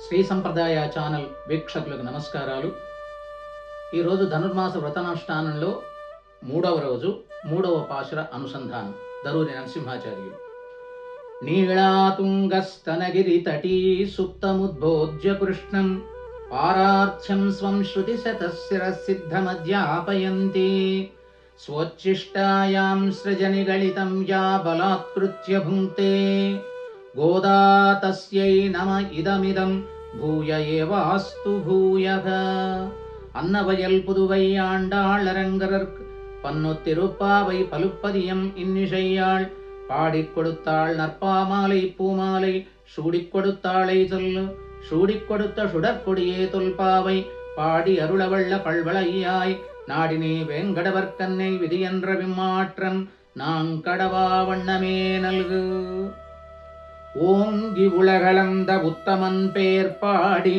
శ్రీ సంప్రదాయ ఛానల్ వీక్షకులకు నమస్కారాలు. ఈరోజు ధనుర్మాస వ్రతానుష్ఠానంలో 3వ రోజు 3వ పాశుర అనుసంధానం. దరూరి నరసింహాచార్యులు. నీళాతుంగస్తనగిరి తటీ సుప్తముద్బోధ్య కృష్ణం పారార్థ్యం స్వం శృతి శతశిరసిద్ధమధ్యాపయంతి స్వోచ్ఛిష్టాయాం సృజనిగళితం యా బలాత్కృత్య భుంక్తే గోదా తస్యై నమ ఇదమిదం భూయ ఏవాస్తు భూయః. அன்னவயல் புதுவை ஆண்டாளரங்கரர்க் பன்னொத்திருப்பாவை பலுப்பதியம் இன்னிசையாள் பாடிக் கொடுத்தாள் நற்பாமாலை பூமாலை சூடிக் கொடுத்தாளை சொல்லு சூடிக் கொடுத்த சுடற்கொடியே தொல்பாவை பாடி அருளவள்ள பல்வளையாய் நாடினே வேங்கடவர்க்கன்னை விதியென்ற விம்மாற்றம் நாங்கடவா வண்ணமே நல்கு. ஓங்கி உலகளந்த உத்தமன் பேர் பாடி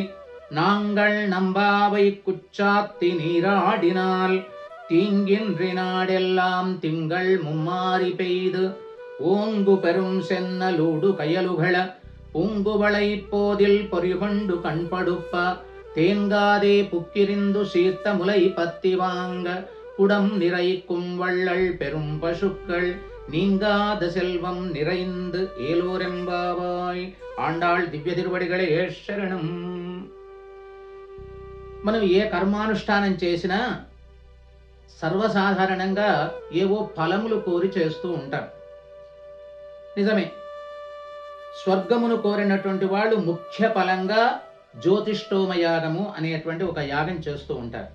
நாங்கள் நம்பாவை குச்சாத்தி நீராடினால் தீங்கின்றி நாடெல்லாம் திங்கள் மும்மாறி பெய்து ஓங்கு பெரும் சென்னலூடு கயலுகள பூங்குவளை போதில் பொறிகொண்டு கண்படுப்ப தேங்காதே புக்கிரிந்து சீர்த்த முலை பத்தி வாங்க குடம் நிறைக்கும் வள்ளல் பெரும் பசுக்கள் நீங்காத செல்வம் நிறைந்து ఏలోరెంబావాయ్. ఆండాళ్ దివ్య తిరువడిగళే శరణం. మనం ఏ కర్మానుష్ఠానం చేసినా సర్వసాధారణంగా ఏవో ఫలములు కోరి చేస్తూ ఉంటారు. నిజమే, స్వర్గమును కోరినటువంటి వాళ్ళు ముఖ్య ఫలంగా జ్యోతిష్ఠోమ యాగము అనేటువంటి ఒక యాగం చేస్తూ ఉంటారు.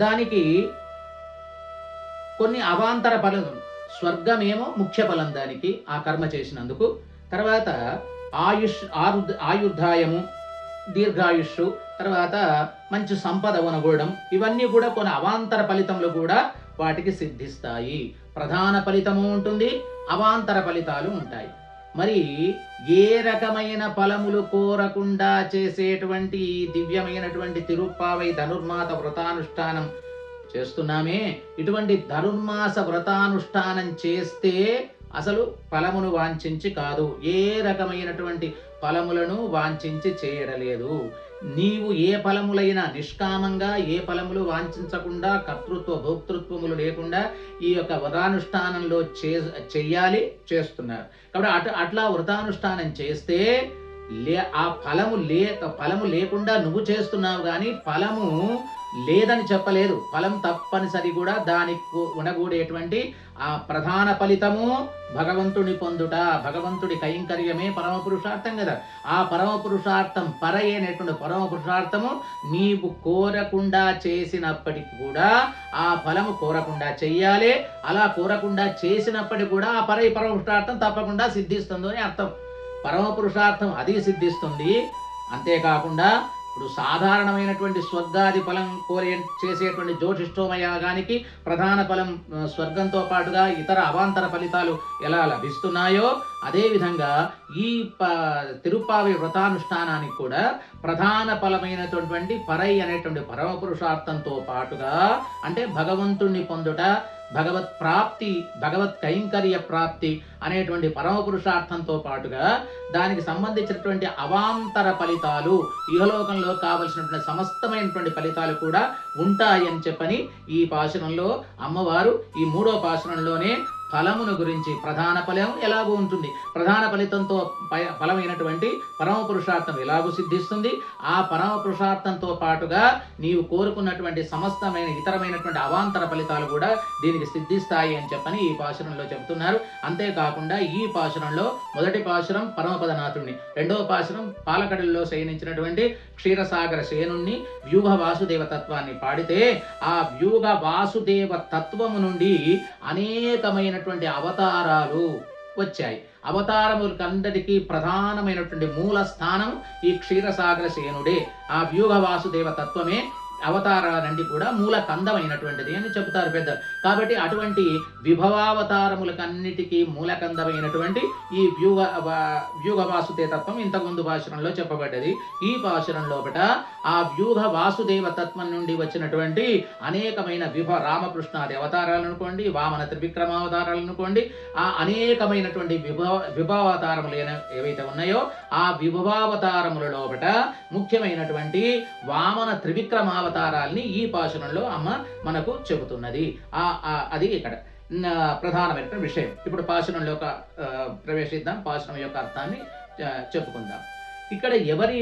దానికి కొన్ని అవాంతర ఫలం. స్వర్గమేమో ముఖ్య ఫలం దానికి, ఆ కర్మ చేసినందుకు. తర్వాత ఆయుర్దాయము, దీర్ఘాయుష్షు, తర్వాత మంచి సంపద ఉనగూడడం, ఇవన్నీ కూడా కొన్ని అవాంతర ఫలితములు కూడా వాటికి సిద్ధిస్తాయి. ప్రధాన ఫలితము ఉంటుంది, అవాంతర ఫలితాలు ఉంటాయి. మరి ఏ రకమైన ఫలములు కోరకుండా చేసేటువంటి దివ్యమైనటువంటి తిరుప్పావై ధనుర్మాత వ్రతానుష్ఠానం చేస్తున్నామే, ఇటువంటి ధనుర్మాస వ్రతానుష్ఠానం చేస్తే అసలు ఫలమును వాంఛించి కాదు, ఏ రకమైనటువంటి ఫలములను వాంఛించి చేయడలేదు. నీవు ఏ ఫలములైనా నిష్కామంగా, ఏ ఫలములు వాంఛించకుండా, కర్తృత్వ భోక్తృత్వములు లేకుండా ఈ యొక్క వ్రతానుష్ఠానంలో చెయ్యాలి, చేస్తున్నారు. కాబట్టి అట్లా వ్రతానుష్ఠానం చేస్తే ఆ ఫలము లేకుండా నువ్వు చేస్తున్నావు, కానీ ఫలము లేదని చెప్పలేదు. ఫలం తప్పనిసరి కూడా దానికి ఉండకూడేటువంటి ఆ ప్రధాన ఫలితము భగవంతుని పొందుట, భగవంతుడి కైంకర్యమే పరమ పురుషార్థం కదా. ఆ పరమ పురుషార్థం పరయేనేటువంటి పరమ పురుషార్థము నీవు కోరకుండా చేసినప్పటికీ కూడా ఆ ఫలము కోరకుండా చెయ్యాలి. అలా కోరకుండా చేసినప్పటికీ కూడా ఆ పరమ పురుషార్థం తప్పకుండా సిద్ధిస్తుంది అని అర్థం. పరమ పురుషార్థం అది సిద్ధిస్తుంది. అంతేకాకుండా ఇప్పుడు సాధారణమైనటువంటి స్వర్గాది ఫలం కోరే చేసేటువంటి జ్యోతిష్ఠోమ యాగానికి ప్రధాన ఫలం స్వర్గంతో పాటుగా ఇతర అవాంతర ఫలితాలు ఎలా లభిస్తున్నాయో, అదేవిధంగా ఈ తిరుప్పావి వ్రతానుష్ఠానానికి కూడా ప్రధాన ఫలమైనటువంటి పరై అనేటువంటి పరమ పురుషార్థంతో పాటుగా, అంటే భగవంతుణ్ణి పొందుట, భగవత్ ప్రాప్తి, భగవత్ కైంకర్య ప్రాప్తి అనేటువంటి పరమ పురుషార్థంతో పాటుగా దానికి సంబంధించినటువంటి అవాంతర ఫలితాలు, ఇహలోకంలో కావలసినటువంటి సమస్తమైనటువంటి ఫలితాలు కూడా ఉంటాయని చెప్పని ఈ పాశురంలో అమ్మవారు ఈ 3వ పాశురంలోనే ఫలమును గురించి, ప్రధాన ఫలం ఎలాగూ ఉంటుంది, ప్రధాన ఫలితంతో ఫలమైనటువంటి పరమ పురుషార్థం ఎలాగూ సిద్ధిస్తుంది, ఆ పరమ పురుషార్థంతో పాటుగా నీవు కోరుకున్నటువంటి సమస్తమైన ఇతరమైనటువంటి అవాంతర ఫలితాలు కూడా దీనికి సిద్ధిస్తాయి అని చెప్పని ఈ పాశురంలో చెబుతున్నారు. అంతేకాకుండా ఈ పాశురంలో మొదటి పాశురం పరమపదనాథుణ్ణి, 2వ పాశురం పాలకడల్లో శయనించినటువంటి క్షీరసాగర శయనుణ్ణి వ్యూహ వాసుదేవ తత్వాన్ని పాడితే, ఆ వ్యూహ వాసుదేవ తత్వము నుండి అనేకమైన అవతారాలు వచ్చాయి. అవతారములకందరికీ ప్రధానమైనటువంటి మూల స్థానం ఈ క్షీరసాగర శయనుడే. ఆ వ్యూహ వాసుదేవ తత్వమే అవతారాలన్నీ కూడా మూల కందమైనటువంటిది అని చెబుతారు పెద్దలు. కాబట్టి అటువంటి విభవావతారములకన్నిటికీ మూలకందమైనటువంటి ఈ వ్యూహ వాసుదేవ తత్వం ఇంతకుముందు భాషణంలో చెప్పబడ్డది. ఈ భాషణం లోపల ఆ వ్యూహ వాసుదేవ తత్వం నుండి వచ్చినటువంటి అనేకమైన రామకృష్ణాది అవతారాలు అనుకోండి, వామన త్రివిక్రమావతారాలు అనుకోండి, ఆ అనేకమైనటువంటి విభవావతారములు ఏవైతే ఉన్నాయో ఆ విభవావతారముల లోపల ముఖ్యమైనటువంటి వామన త్రివిక్రమావతారాల్ని ఈ భాషణంలో అమ్మ మనకు చెబుతున్నది. అది ఇక్కడ ప్రధానమైన విషయం. ఇప్పుడు భాషణంలో ప్రవేశిద్దాం. భాషణం యొక్క అర్థాన్ని చెప్పుకుందాం. ఇక్కడ ఎవరి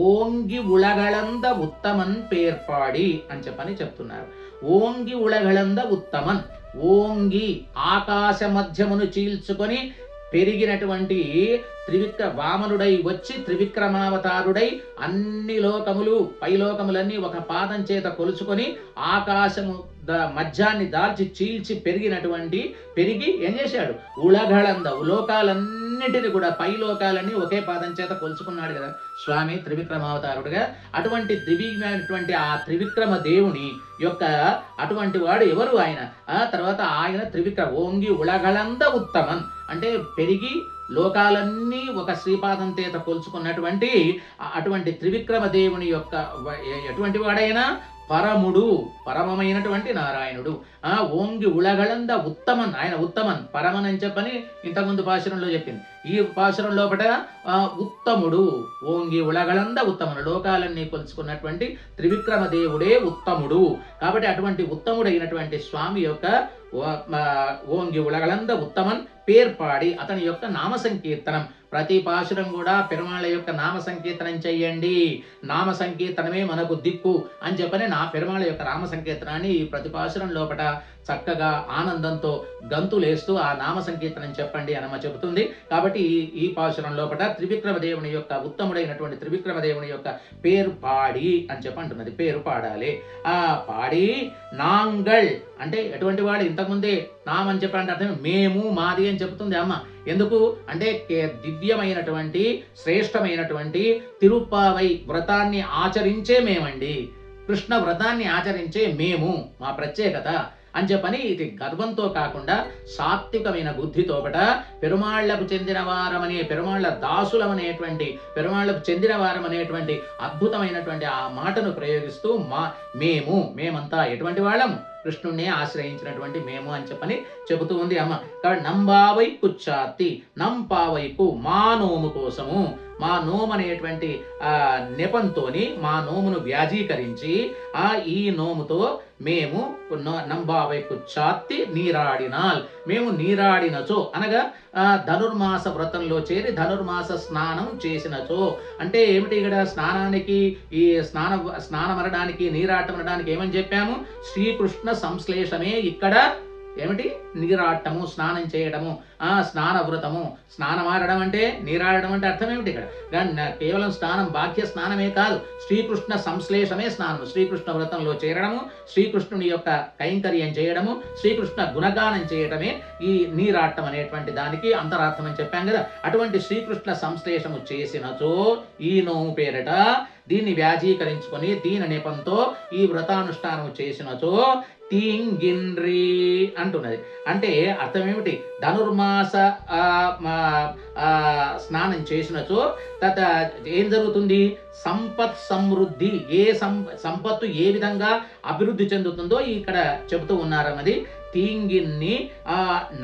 ఓంగి ఉళగళంద ఉత్తమన్ పేర్పాడి అని చెప్పని చెప్తున్నారు. ఓంగి ఉళగళంద ఉత్తమన్, ఓంగి ఆకాశ మధ్యమును చీల్చుకొని పెరిగినటువంటి వామనుడై వచ్చి త్రివిక్రమావతారుడై అన్ని లోకములు పైలోకములన్నీ ఒక పాదం చేత కొలుచుకొని ఆకాశము మధ్యాన్ని దాల్చి చీల్చి పెరిగి ఏం చేశాడు? ఉళగళంద, లోకాలన్నిటిని కూడా పైలోకాలన్నీ ఒకే పాదం చేత కొలుచుకున్నాడు కదా స్వామి త్రివిక్రమావతారుడుగా. అటువంటి దివ్యమైనటువంటి ఆ త్రివిక్రమ దేవుని యొక్క అటువంటి వాడు ఎవరు? ఆయన. ఆ తర్వాత ఆయన ఓంగి ఉళగళంద ఉత్తమన్ అంటే పెరిగి లోకాలన్నీ ఒక శ్రీపాదం చేత కొలుచుకున్నటువంటి అటువంటి త్రివిక్రమ దేవుని యొక్క ఎటువంటి వాడైనా పరముడు, పరమమైనటువంటి నారాయణుడు. ఓంగి ఉళగళంద ఉత్తమన్, ఆయన ఉత్తమన్, పరమన్ అని చెప్పని ఇంతకుముందు భాషణంలో చెప్పింది. ఈ భాషణం లోపల ఉత్తముడు, ఓంగి ఉళగళంద ఉత్తముడు, లోకాలన్నీ కొలుచుకున్నటువంటి త్రివిక్రమ దేవుడే ఉత్తముడు. కాబట్టి అటువంటి ఉత్తముడైనటువంటి స్వామి యొక్క ఓంగి ఉళగళంద ఉత్తమన్ పేర్పాడి అతని యొక్క నామ సంకీర్తనం ప్రతి పాశురం కూడా పెరుమాళ్ళ యొక్క నామ సంకీర్తనం చెయ్యండి, నామ సంకీర్తనమే మనకు దిక్కు అని చెప్పని నా పెరుమాళ్ళ యొక్క నామ సంకీర్తనాన్ని ఈ ప్రతి పాశురం లోపల చక్కగా ఆనందంతో గంతులేస్తూ ఆ నామ సంకీర్తనం చెప్పండి అనమ్మ చెబుతుంది. కాబట్టి ఈ పాశురం లోపల త్రివిక్రమదేవుని యొక్క ఉత్తముడైనటువంటి త్రివిక్రమదేవుని యొక్క పేరు పాడి అని చెప్పంటున్నది. పేరు పాడాలి. ఆ పాడి నాంగల్ అంటే ఎటువంటి వాడు? ఇంతకుముందే నామని చెప్పండి అర్థం మేము, మాది అని చెబుతుంది అమ్మ. ఎందుకు అంటే దివ్యమైనటువంటి శ్రేష్టమైనటువంటి తిరుప్పావై వ్రతాన్ని ఆచరించే మేమండి, కృష్ణ వ్రతాన్ని ఆచరించే మేము, మా ప్రత్యేకత అని చెప్పని ఇది గర్వంతో కాకుండా సాత్వికమైన బుద్ధితోపట పెరుమాళ్లకు చెందిన వారమనే, పెరుమాళ్ల దాసులమనేటువంటి, పెరుమాళ్లకు చెందిన వారమనేటువంటి అద్భుతమైనటువంటి ఆ మాటను ప్రయోగిస్తూ మేమంతా ఎటువంటి వాళ్ళము? కృష్ణుణ్ణి ఆశ్రయించినటువంటి మేము అని చెప్పని చెబుతూ ఉంది అమ్మ. కాబట్టి నంబావై కుచ్చాతి, నంపావైకు మా నోము కోసము, మా నోము అనేటువంటి నెపంతోని మా నోమును వ్యాజీకరించి ఈ నోముతో మేము నంబావై కుచ్చాతి నీరాడినాల్, మేము నీరాడినచో అనగా ధనుర్మాస వ్రతంలో చేరి ధనుర్మాస స్నానం చేసినచో అంటే ఏమిటి? ఇక్కడ స్నానానికి ఈ స్నానమనడానికి నీరాటమనడానికి ఏమని చెప్పాము? శ్రీకృష్ణ సంశ్లేషమే ఇక్కడ ఏమిటి? నీరాటము, స్నానం చేయడము, స్నాన వ్రతము. స్నానమారడం అంటే నీరాడడం అంటే అర్థం ఏమిటి? ఇక్కడ కేవలం స్నానం బాహ్య స్నానమే కాదు, శ్రీకృష్ణ సంశ్లేషమే స్నానము. శ్రీకృష్ణ వ్రతంలో చేరడము, శ్రీకృష్ణుని యొక్క కైంకర్యం చేయడము, శ్రీకృష్ణ గుణగానం చేయడమే ఈ నీరాటం అనేటువంటి దానికి అంతరార్థం అని చెప్పాం కదా. అటువంటి శ్రీకృష్ణ సంశ్లేషము చేసినచో ఈ నోము పేరట దీన్ని వ్యాజీకరించుకొని దీని నెపంతో ఈ వ్రతానుష్ఠానం చేసినచో తీంగిన్రి అంటున్నది. అంటే అర్థం ఏమిటి? ధనుర్మాస స్నానం చేసినచో తత ఏం జరుగుతుంది? సంపత్ సమృద్ధి, సంపత్తు ఏ విధంగా అభివృద్ధి చెందుతుందో ఇక్కడ చెబుతూ ఉన్నారన్నది. తీంగిన్ని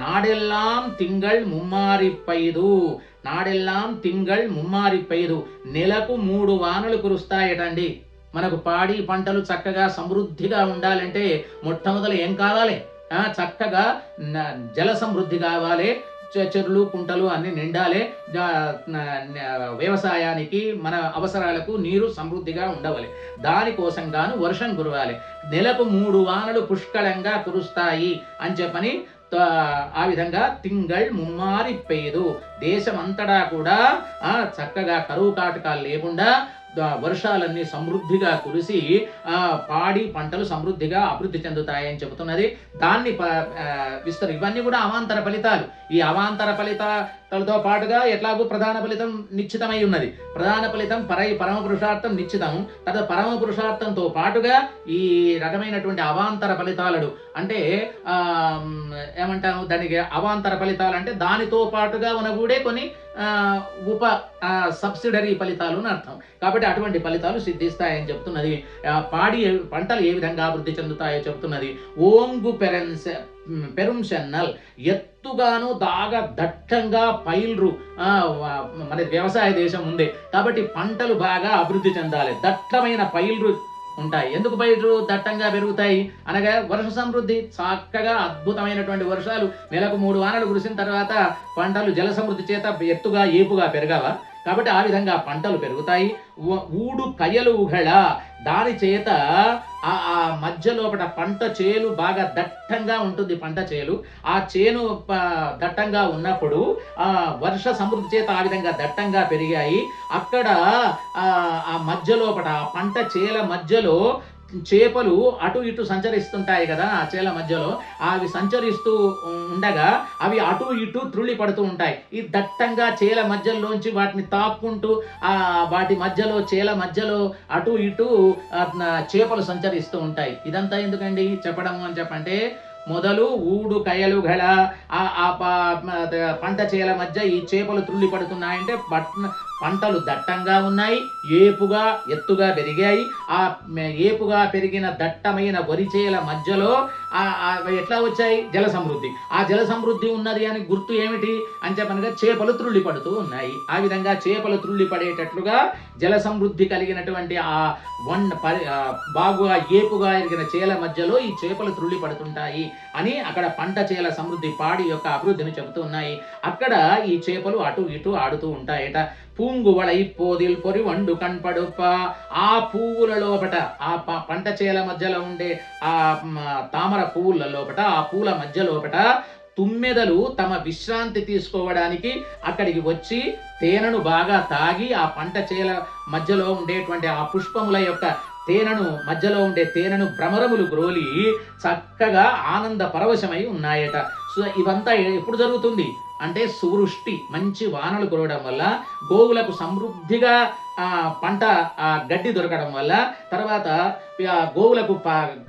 నాడెల్లాం తింగళ్ ముమ్మారిప్పైదు, నాడెల్లాం తింగళ్ ముమ్మారిప్పైదు, నెలకు 3 వానలు కురుస్తాయటండి. మనకు పాడి పంటలు చక్కగా సమృద్ధిగా ఉండాలంటే మొట్టమొదలు ఏం కావాలి? చక్కగా జల సమృద్ధి కావాలి, చెరువులు కుంటలు అన్ని నిండాలి, వ్యవసాయానికి మన అవసరాలకు నీరు సమృద్ధిగా ఉండవాలి. దానికోసం గాను వర్షం కురవాలి. నెలకు 3 వానలు పుష్కలంగా కురుస్తాయి అని చెప్పని ఆ విధంగా తింగళ్ ముమ్మారిప్పేదు, దేశమంతటా కూడా చక్కగా కరువు కాటకాలు లేకుండా వర్షాలన్నీ సమృద్ధిగా కురిసి పాడి పంటలు సమృద్ధిగా అభివృద్ధి చెందుతాయని చెబుతున్నది. దాన్ని ఇవన్నీ కూడా అవాంతర ఫలితాలు. ఈ అవాంతర ఫలితాలతో పాటుగా ఎట్లాగూ ప్రధాన ఫలితం నిశ్చితమై ఉన్నది. ప్రధాన ఫలితం పరమ పురుషార్థం నిశ్చితం. తర్వాత పరమ పురుషార్థంతో పాటుగా ఈ రకమైనటువంటి అవాంతర ఫలితాలు అంటే ఏమంటాము దానికి, అవాంతర ఫలితాలు అంటే దానితో పాటుగా ఉన్నగూడే కొన్ని ఉప సబ్సిడరీ ఫలితాలు అని అర్థం. కాబట్టి అటువంటి ఫలితాలు సిద్ధిస్తాయని చెప్తున్నది. పంటలు ఏ విధంగా అభివృద్ధి చెందుతాయో చెప్తున్నది. ఓంగు పెరుంసెన్నల్, ఎత్తుగాను దాగా దట్టంగా పైల్రు. మన వ్యవసాయ దేశం ఉంది కాబట్టి పంటలు బాగా అభివృద్ధి చెందాలి. దట్టమైన పైల్రు ఉంటాయి. ఎందుకు పైరు దట్టంగా పెరుగుతాయి అనగా వర్ష సమృద్ధి. చక్కగా అద్భుతమైనటువంటి వర్షాలు, నెలకు 3 వానలు కురిసిన తర్వాత పంటలు జల సమృద్ధి చేత ఎత్తుగా ఏపుగా పెరగావా? కాబట్టి ఆ విధంగా పంటలు పెరుగుతాయి. ఊడు కయలు ఉగళ, దాని చేత ఆ మధ్య లోపల పంట చేలు బాగా దట్టంగా ఉంటుంది. పంట చేలు ఆ చేను దట్టంగా ఉన్నప్పుడు వర్ష సమృద్ధి చేత ఆ విధంగా దట్టంగా పెరిగాయి. అక్కడ ఆ మధ్య లోపల ఆ పంట చేల మధ్యలో చేపలు అటు ఇటు సంచరిస్తుంటాయి కదా. ఆ చేల మధ్యలో అవి సంచరిస్తూ ఉండగా అవి అటు ఇటు త్రుళ్ళి పడుతూ ఉంటాయి. ఈ దట్టంగా చేల మధ్యలోంచి వాటిని తాక్కుంటూ వాటి మధ్యలో చేల మధ్యలో అటు ఇటు చేపలు సంచరిస్తూ ఉంటాయి. ఇదంతా ఎందుకండి చెప్పడము అని చెప్పంటే, మొదలు ఊడు కయలు గల పంట చేల మధ్య ఈ చేపలు త్రుళ్ళి పడుతున్నాయంటే పంటలు దట్టంగా ఉన్నాయి, ఏపుగా ఎత్తుగా పెరిగాయి. ఆ ఏపుగా పెరిగిన దట్టమైన వరి చేల మధ్యలో ఎట్లా వచ్చాయి? జల సమృద్ధి. ఆ జల సమృద్ధి ఉన్నది అని గుర్తు ఏమిటి అని చెప్పనగా చేపలు త్రుళ్ళి పడుతూ ఉన్నాయి. ఆ విధంగా చేపలు త్రుళ్ళి పడేటట్లుగా జల సమృద్ధి కలిగినటువంటి బాగుగా ఏపుగా ఎరిగిన చేల మధ్యలో ఈ చేపలు త్రుళ్ళి పడుతుంటాయి అని అక్కడ పంట చేల సమృద్ధి, పాడి యొక్క అభివృద్ధిని చెబుతూ ఉన్నాయి. అక్కడ ఈ చేపలు అటు ఇటు ఆడుతూ ఉంటాయట. పూంగువళై పోదిల్ పొరి వండు కనపడుప, ఆ పువ్వుల లోపట, ఆ పంట చేల మధ్యలో ఉండే ఆ తామర పువ్వుల లోపట, ఆ పూల మధ్య లోపట తుమ్మెదలు తమ విశ్రాంతి తీసుకోవడానికి అక్కడికి వచ్చి తేనెను బాగా తాగి ఆ పంట చేల మధ్యలో ఉండేటువంటి ఆ పుష్పముల యొక్క మధ్యలో ఉండే తేనెను భ్రమరములు గ్రోలి చక్కగా ఆనంద పరవశమై ఉన్నాయట. సో ఇవంతా ఎప్పుడు జరుగుతుంది అంటే సువృష్టి, మంచి వానలు కురవడం వల్ల, గోవులకు సమృద్ధిగా పంట గడ్డి దొరకడం వల్ల, తర్వాత గోవులకు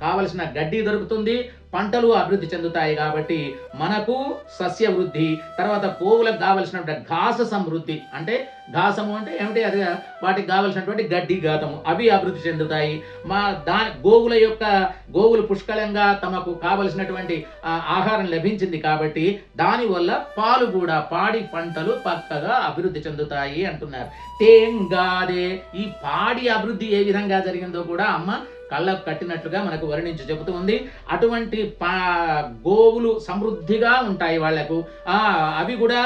కావలసిన గడ్డి దొరుకుతుంది, పంటలు అభివృద్ధి చెందుతాయి. కాబట్టి మనకు సస్య వృద్ధి, తర్వాత గోవులకు కావలసిన ఘాస సమృద్ధి, అంటే ఘాసము అంటే ఏమిటి? అది వాటికి కావలసినటువంటి గడ్డి, గాతము అవి అభివృద్ధి చెందుతాయి. గోవులు పుష్కలంగా తమకు కావలసినటువంటి ఆహారం లభించింది కాబట్టి దానివల్ల పాలు కూడా, పాడి పంటలు పక్కగా అభివృద్ధి చెందుతాయి అంటున్నారు. తేంగాదే, ఈ పాడి అభివృద్ధి ఏ విధంగా జరిగిందో కూడా అమ్మ కళ్ళకు కట్టినట్లుగా మనకు వర్ణించి చెబుతూ ఉంది. అటువంటి గోవులు సమృద్ధిగా ఉంటాయి వాళ్లకు. అవి కూడా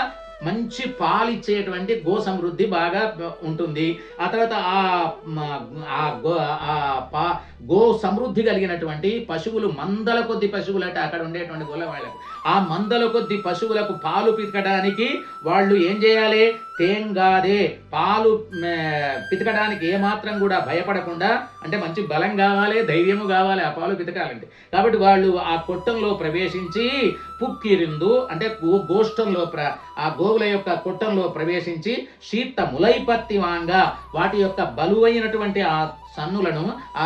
మంచి పాలిచ్చేటువంటి గో సమృద్ధి బాగా ఉంటుంది. ఆ తర్వాత గో సమృద్ధి కలిగినటువంటి పశువులు, మందల కొద్ది పశువులు అంటే అక్కడ ఉండేటువంటి గోల వాళ్ళకు, ఆ మందల కొద్ది పశువులకు పాలు పితకడానికి వాళ్ళు ఏం చేయాలి? తేంగాదే, పాలు పితకడానికి ఏమాత్రం కూడా భయపడకుండా, అంటే మంచి బలం కావాలి, ధైర్యము కావాలి ఆ పాలు పితకాలంటే. కాబట్టి వాళ్ళు ఆ కొట్టంలో ప్రవేశించి పుక్కిరిందు అంటే గోష్టంలో ఆ గోవుల యొక్క కొట్టంలో ప్రవేశించి శీత ములైపత్తి వాంగా, వాటి యొక్క బలువైనటువంటి ఆ సన్నులను, ఆ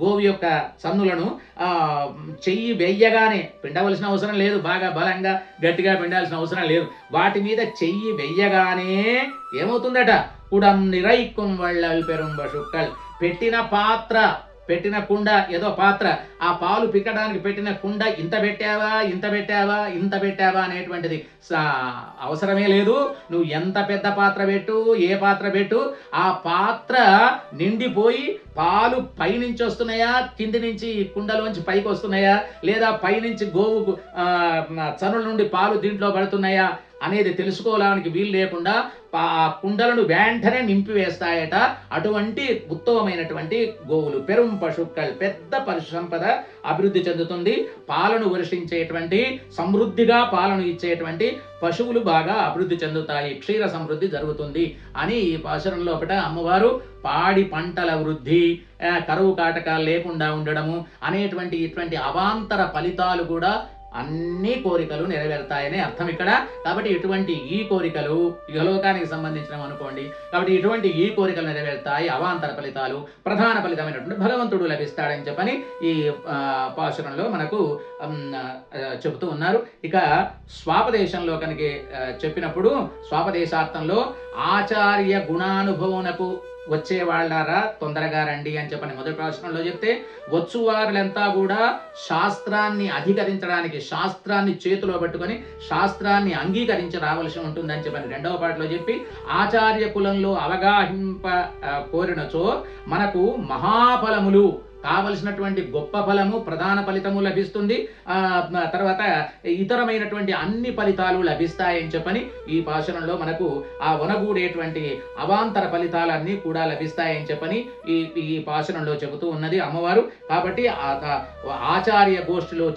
గోవు యొక్క సన్నులను చెయ్యి వెయ్యగానే, పిండవలసిన అవసరం లేదు, బాగా బలంగా గట్టిగా పిండాల్సిన అవసరం లేదు, వాటి మీద చెయ్యి వెయ్యగానే ఏమవుతుందట? కుడం నిరైకుం వళ్ళల్ పెరుంబ శుక్కల్, పెట్టిన కుండ, ఏదో పాత్ర, ఆ పాలు పిక్కడానికి పెట్టిన కుండ ఇంత పెట్టావా అనేటువంటిది అవసరమే లేదు. నువ్వు ఎంత పెద్ద పాత్ర పెట్టు, ఏ పాత్ర పెట్టు, ఆ పాత్ర నిండిపోయి పాలు పైనుంచి వస్తున్నాయా, కింది నుంచి కుండలోంచి పైకి వస్తున్నాయా, లేదా పైనుంచి గోవు చనుల నుండి పాలు దీంట్లో పడుతున్నాయా అనేది తెలుసుకోవడానికి వీలు లేకుండా ఆ కుండలను వెంటనే నింపివేస్తాయట. అటువంటి ఉత్తమమైనటువంటి గోవులు పెరుం పశుక్కల్, పెద్ద పశు సంపద అభివృద్ధి చెందుతుంది. పాలను వర్షించేటువంటి, సమృద్ధిగా పాలను ఇచ్చేటువంటి పశువులు బాగా అభివృద్ధి చెందుతాయి, క్షీర సమృద్ధి జరుగుతుంది అని ఈ పాశురం లోపల అమ్మవారు పాడి పంటల వృద్ధి, కరువు కాటకాలు లేకుండా ఉండడము అనేటువంటి ఇటువంటి అవాంతర ఫలితాలు కూడా అన్ని కోరికలు నెరవేరుతాయని అర్థం ఇక్కడ. కాబట్టి ఇటువంటి ఈ కోరికలు ఇహలోకానికి సంబంధించినవి అనుకోండి. కాబట్టి ఇటువంటి ఈ కోరికలు నెరవేరుతాయి, అవాంతర ఫలితాలు, ప్రధాన ఫలితమైనటువంటి భగవంతుడు లభిస్తాడని చెప్పని ఈ పాశురంలో మనకు చెబుతూ ఉన్నారు. ఇక స్వాపదేశంలో కనుక చెప్పినప్పుడు స్వాపదేశార్థంలో ఆచార్య గుణానుభవనకు వచ్చే వాళ్ళారా తొందరగా రండి అని చెప్పని మొదటి ప్రశ్నలో చెప్తే, వచ్చువారులంతా కూడా శాస్త్రాన్ని అధికరించడానికి, శాస్త్రాన్ని చేతిలో పట్టుకొని శాస్త్రాన్ని అంగీకరించి రావలసి ఉంటుందని చెప్పని రెండవ పాటలో చెప్పి, ఆచార్య కులంలో అవగాహింప కోరినచో మనకు మహాఫలములు కావలసినటువంటి గొప్ప ఫలము, ప్రధాన ఫలితము లభిస్తుంది. తర్వాత ఇతరమైనటువంటి అన్ని ఫలితాలు లభిస్తాయని చెప్పని ఈ పాశురంలో మనకు ఆ వనగూడేటువంటి అవాంతర ఫలితాలన్నీ కూడా లభిస్తాయని చెప్పని ఈ పాశురంలో చెబుతూ ఉన్నది అమ్మవారు. కాబట్టి ఆచార్య గోష్ఠిలో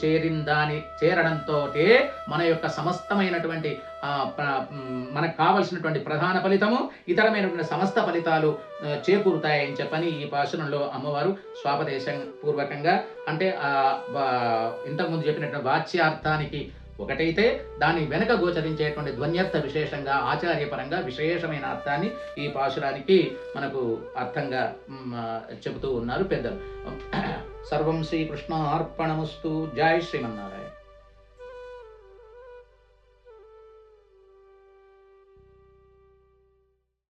చేరడంతో మన యొక్క సమస్తమైనటువంటి మనకు కావలసినటువంటి ప్రధాన ఫలితము, ఇతరమైనటువంటి సమస్త ఫలితాలు చేకూరుతాయని చెప్పని ఈ పాశురంలో అమ్మవారు స్వాపదేశం పూర్వకంగా, అంటే ఇంతకుముందు చెప్పినటువంటి వాచ్యార్థానికి ఒకటైతే దాని వెనక గోచరించేటువంటి ధ్వన్యర్థ విశేషంగా ఆచార్యపరంగా విశేషమైన అర్థాన్ని ఈ పాశురానికి మనకు అర్థంగా చెబుతూ ఉన్నారు పెద్దలు. సర్వం శ్రీకృష్ణ అర్పణమస్తు. జై శ్రీమన్నారాయణ.